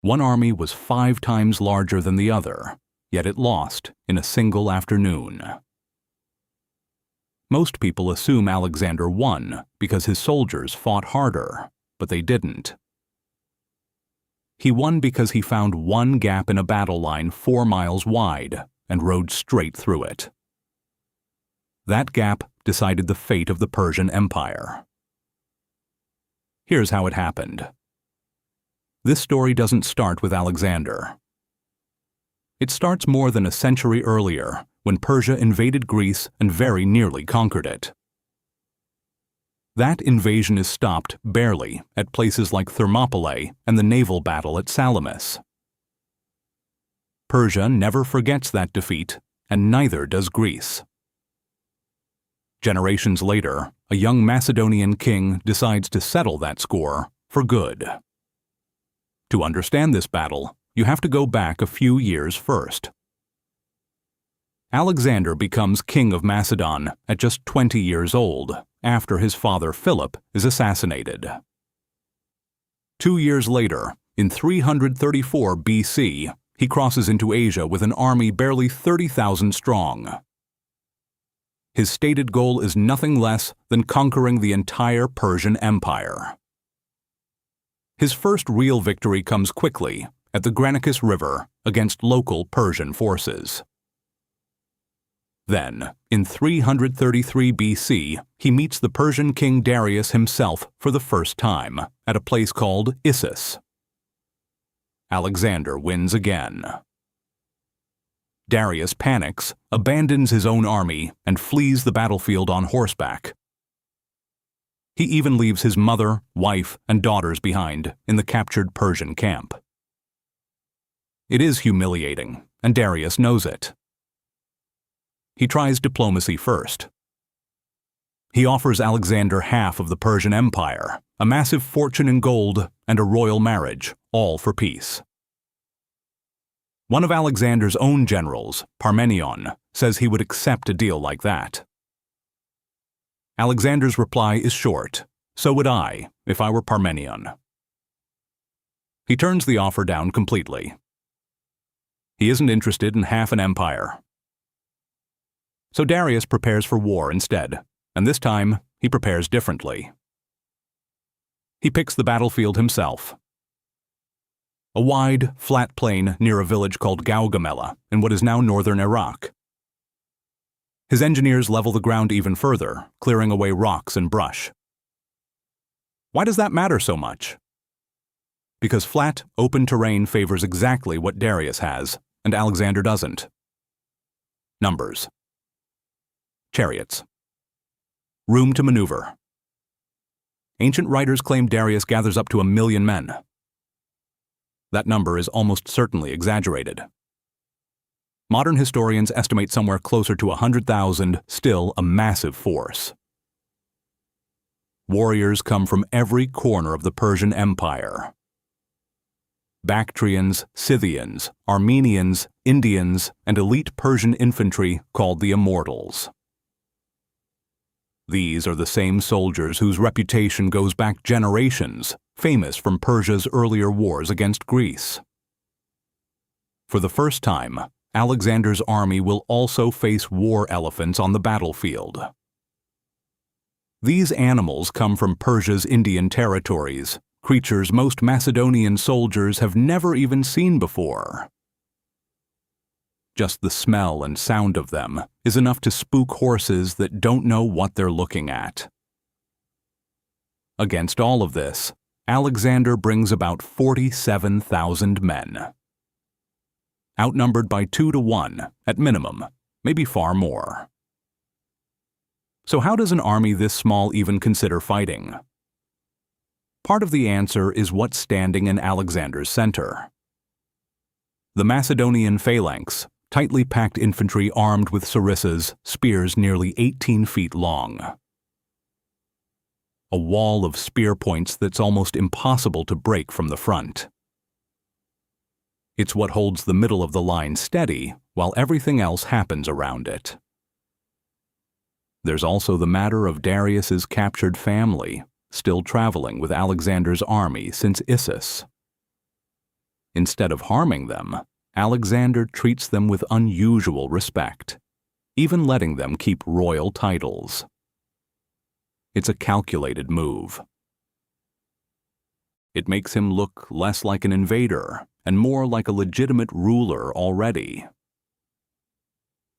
One army was 5 times larger than the other, yet it lost in a single afternoon. Most people assume Alexander won because his soldiers fought harder, but they didn't. He won because he found one gap in a battle line 4 miles wide and rode straight through it. That gap decided the fate of the Persian Empire. Here's how it happened. This story doesn't start with Alexander. It starts more than a century earlier, when Persia invaded Greece and very nearly conquered it. That invasion is stopped, barely, at places like Thermopylae and the naval battle at Salamis. Persia never forgets that defeat, and neither does Greece. Generations later, a young Macedonian king decides to settle that score for good. To understand this battle, you have to go back a few years first. Alexander becomes king of Macedon at just 20 years old, after his father Philip is assassinated. 2 years later, in 334 BC, he crosses into Asia with an army barely 30,000 strong. His stated goal is nothing less than conquering the entire Persian Empire. His first real victory comes quickly, at the Granicus River, against local Persian forces. Then, in 333 BC, he meets the Persian king Darius himself for the first time, at a place called Issus. Alexander wins again. Darius panics, abandons his own army, and flees the battlefield on horseback. He even leaves his mother, wife, and daughters behind in the captured Persian camp. It is humiliating, and Darius knows it. He tries diplomacy first. He offers Alexander half of the Persian Empire, a massive fortune in gold, and a royal marriage, all for peace. One of Alexander's own generals, Parmenion, says he would accept a deal like that. Alexander's reply is short. So would I, if I were Parmenion. He turns the offer down completely. He isn't interested in half an empire. So Darius prepares for war instead, and this time he prepares differently. He picks the battlefield himself. A wide, flat plain near a village called Gaugamela in what is now northern Iraq. His engineers level the ground even further, clearing away rocks and brush. Why does that matter so much? Because flat, open terrain favors exactly what Darius has, and Alexander doesn't. Numbers. Chariots. Room to maneuver. Ancient writers claim Darius gathers up to 1 million men. That number is almost certainly exaggerated. Modern historians estimate somewhere closer to 100,000, still a massive force. Warriors come from every corner of the Persian Empire. Bactrians, Scythians, Armenians, Indians, and elite Persian infantry called the Immortals. These are the same soldiers whose reputation goes back generations, famous from Persia's earlier wars against Greece. For the first time, Alexander's army will also face war elephants on the battlefield. These animals come from Persia's Indian territories, creatures most Macedonian soldiers have never even seen before. Just the smell and sound of them is enough to spook horses that don't know what they're looking at. Against all of this, Alexander brings about 47,000 men. Outnumbered by 2 to 1, at minimum, maybe far more. So how does an army this small even consider fighting? Part of the answer is what's standing in Alexander's center. The Macedonian phalanx, tightly packed infantry armed with sarissas, spears nearly 18 feet long. A wall of spear points that's almost impossible to break from the front. It's what holds the middle of the line steady while everything else happens around it. There's also the matter of Darius's captured family, still traveling with Alexander's army since Issus. Instead of harming them, Alexander treats them with unusual respect, even letting them keep royal titles. It's a calculated move. It makes him look less like an invader and more like a legitimate ruler already.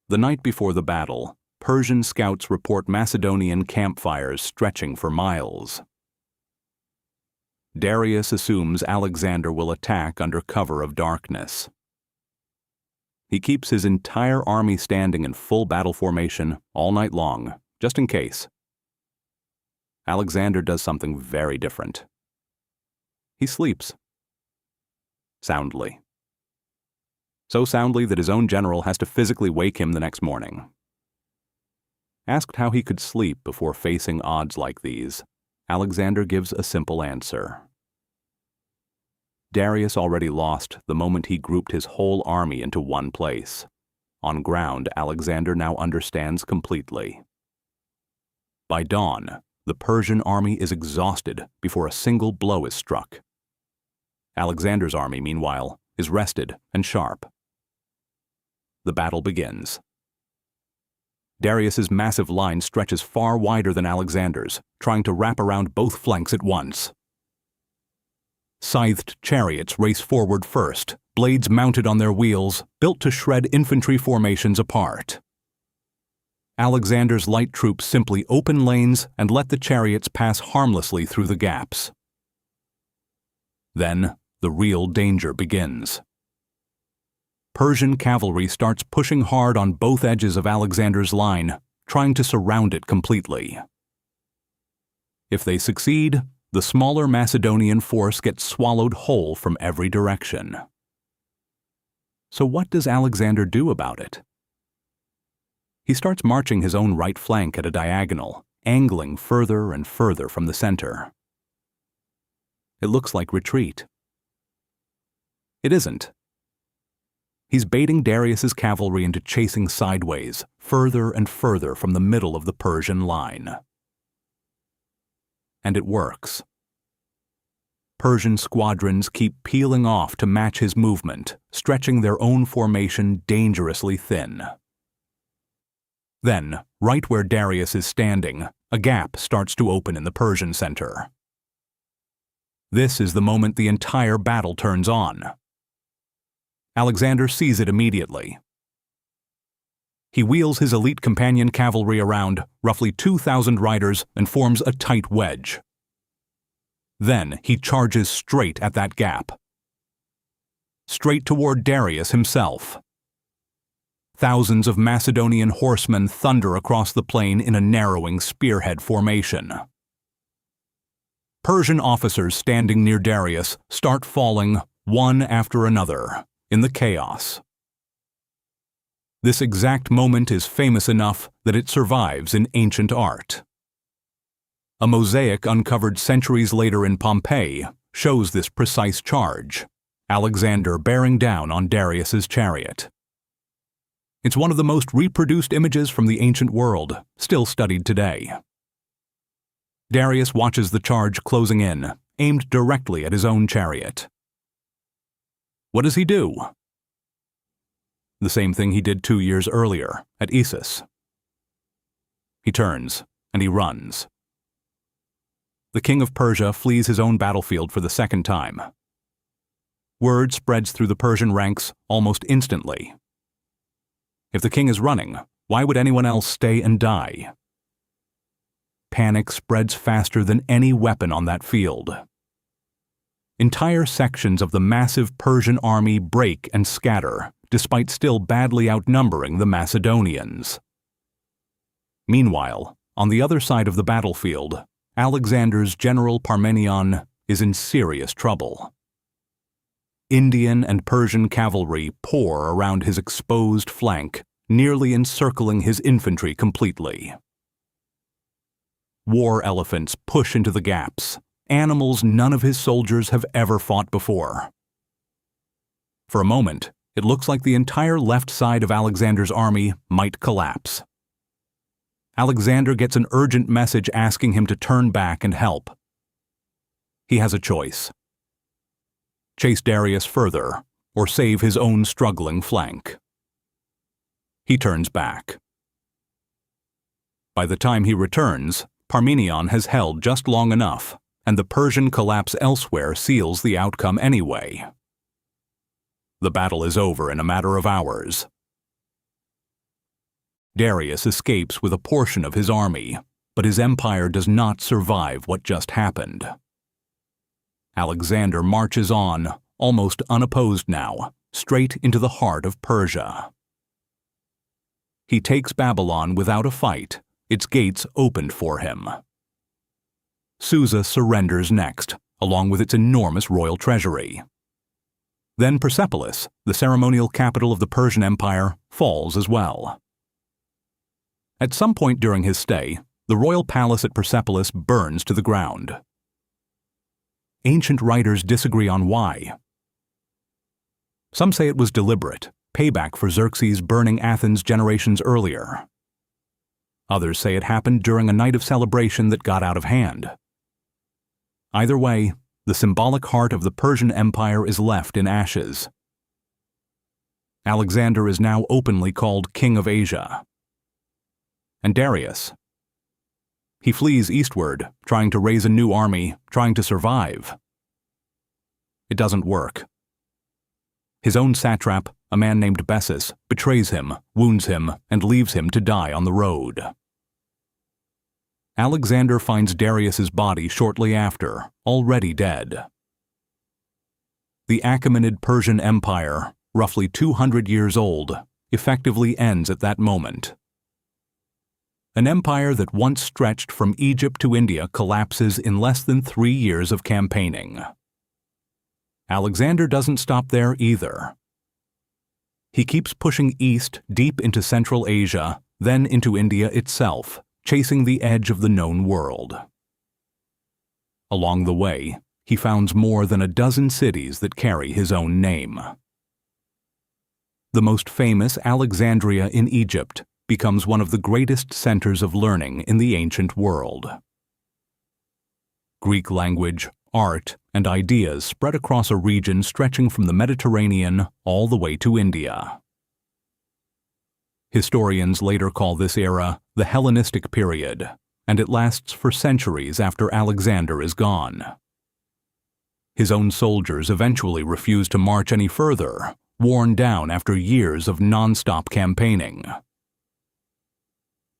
The night before the battle, Persian scouts report Macedonian campfires stretching for miles. Darius assumes Alexander will attack under cover of darkness. He keeps his entire army standing in full battle formation all night long, just in case. Alexander does something very different. He sleeps. Soundly. So soundly that his own general has to physically wake him the next morning. Asked how he could sleep before facing odds like these, Alexander gives a simple answer. Darius already lost the moment he grouped his whole army into one place. On ground, Alexander now understands completely. By dawn, the Persian army is exhausted before a single blow is struck. Alexander's army, meanwhile, is rested and sharp. The battle begins. Darius's massive line stretches far wider than Alexander's, trying to wrap around both flanks at once. Scythed chariots race forward first, blades mounted on their wheels, built to shred infantry formations apart. Alexander's light troops simply open lanes and let the chariots pass harmlessly through the gaps. Then, the real danger begins. Persian cavalry starts pushing hard on both edges of Alexander's line, trying to surround it completely. If they succeed, the smaller Macedonian force gets swallowed whole from every direction. So what does Alexander do about it? He starts marching his own right flank at a diagonal, angling further and further from the center. It looks like retreat. It isn't. He's baiting Darius's cavalry into chasing sideways, further and further from the middle of the Persian line. And it works. Persian squadrons keep peeling off to match his movement, stretching their own formation dangerously thin. Then, right where Darius is standing, a gap starts to open in the Persian center. This is the moment the entire battle turns on. Alexander sees it immediately. He wheels his elite companion cavalry around, roughly 2,000 riders, and forms a tight wedge. Then he charges straight at that gap. Straight toward Darius himself. Thousands of Macedonian horsemen thunder across the plain in a narrowing spearhead formation. Persian officers standing near Darius start falling, one after another, in the chaos. This exact moment is famous enough that it survives in ancient art. A mosaic uncovered centuries later in Pompeii shows this precise charge, Alexander bearing down on Darius's chariot. It's one of the most reproduced images from the ancient world, still studied today. Darius watches the charge closing in, aimed directly at his own chariot. What does he do? The same thing he did 2 years earlier, at Issus. He turns, and he runs. The king of Persia flees his own battlefield for the second time. Word spreads through the Persian ranks almost instantly. If the king is running, why would anyone else stay and die? Panic spreads faster than any weapon on that field. Entire sections of the massive Persian army break and scatter, despite still badly outnumbering the Macedonians. Meanwhile, on the other side of the battlefield, Alexander's general Parmenion is in serious trouble. Indian and Persian cavalry pour around his exposed flank, nearly encircling his infantry completely. War elephants push into the gaps, animals none of his soldiers have ever fought before. For a moment, it looks like the entire left side of Alexander's army might collapse. Alexander gets an urgent message asking him to turn back and help. He has a choice. chase Darius further, or save his own struggling flank. He turns back. By the time he returns, Parmenion has held just long enough, and the Persian collapse elsewhere seals the outcome anyway. The battle is over in a matter of hours. Darius escapes with a portion of his army, but his empire does not survive what just happened. Alexander marches on, almost unopposed now, straight into the heart of Persia. He takes Babylon without a fight, its gates opened for him. Susa surrenders next, along with its enormous royal treasury. Then Persepolis, the ceremonial capital of the Persian Empire, falls as well. At some point during his stay, the royal palace at Persepolis burns to the ground. Ancient writers disagree on why. Some say it was deliberate, payback for Xerxes burning Athens generations earlier. Others say it happened during a night of celebration that got out of hand. Either way, the symbolic heart of the Persian Empire is left in ashes. Alexander is now openly called King of Asia. And Darius? He flees eastward, trying to raise a new army, trying to survive. It doesn't work. His own satrap, a man named Bessus, betrays him, wounds him, and leaves him to die on the road. Alexander finds Darius's body shortly after, already dead. The Achaemenid Persian Empire, roughly 200 years old, effectively ends at that moment. An empire that once stretched from Egypt to India collapses in less than 3 years of campaigning. Alexander doesn't stop there either. He keeps pushing east deep into Central Asia, then into India itself, chasing the edge of the known world. Along the way, he founds more than a dozen cities that carry his own name. The most famous Alexandria in Egypt becomes one of the greatest centers of learning in the ancient world. Greek language, art, and ideas spread across a region stretching from the Mediterranean all the way to India. Historians later call this era the Hellenistic period, and it lasts for centuries after Alexander is gone. His own soldiers eventually refuse to march any further, worn down after years of non-stop campaigning.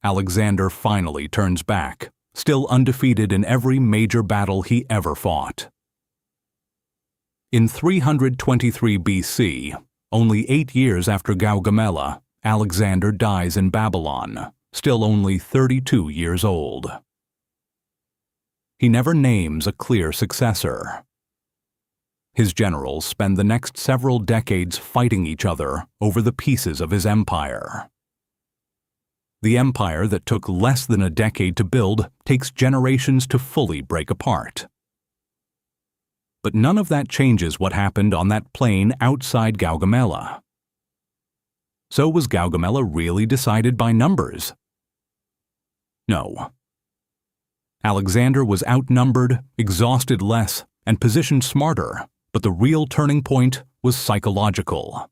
Alexander finally turns back, still undefeated in every major battle he ever fought. In 323 BC, only 8 years after Gaugamela, Alexander dies in Babylon, still only 32 years old. He never names a clear successor. His generals spend the next several decades fighting each other over the pieces of his empire. The empire that took less than a decade to build takes generations to fully break apart. But none of that changes what happened on that plain outside Gaugamela. So was Gaugamela really decided by numbers? No. Alexander was outnumbered, exhausted less, and positioned smarter, but the real turning point was psychological.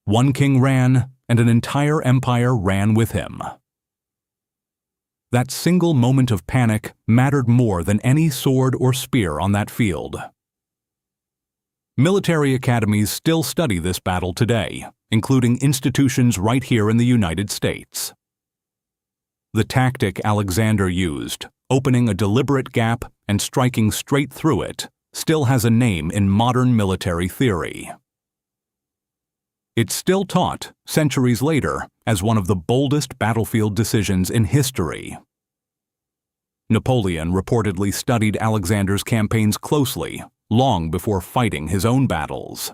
One king ran, and an entire empire ran with him. That single moment of panic mattered more than any sword or spear on that field. Military academies still study this battle today, including institutions right here in the United States. The tactic Alexander used, opening a deliberate gap and striking straight through it, still has a name in modern military theory. It's still taught, centuries later, as one of the boldest battlefield decisions in history. Napoleon reportedly studied Alexander's campaigns closely, long before fighting his own battles.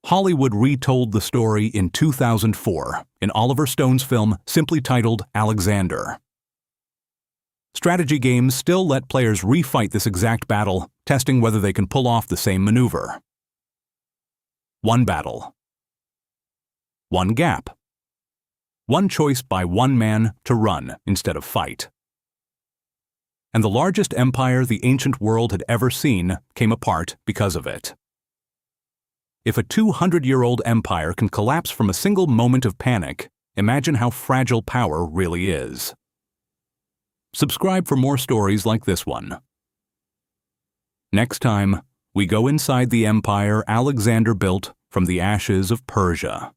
Hollywood retold the story in 2004 in Oliver Stone's film simply titled Alexander. Strategy games still let players refight this exact battle, testing whether they can pull off the same maneuver. One battle. One gap. One choice by one man to run instead of fight. and the largest empire the ancient world had ever seen came apart because of it. If a 200-year-old empire can collapse from a single moment of panic, imagine how fragile power really is. Subscribe for more stories like this one. Next time, we go inside the empire Alexander built from the ashes of Persia.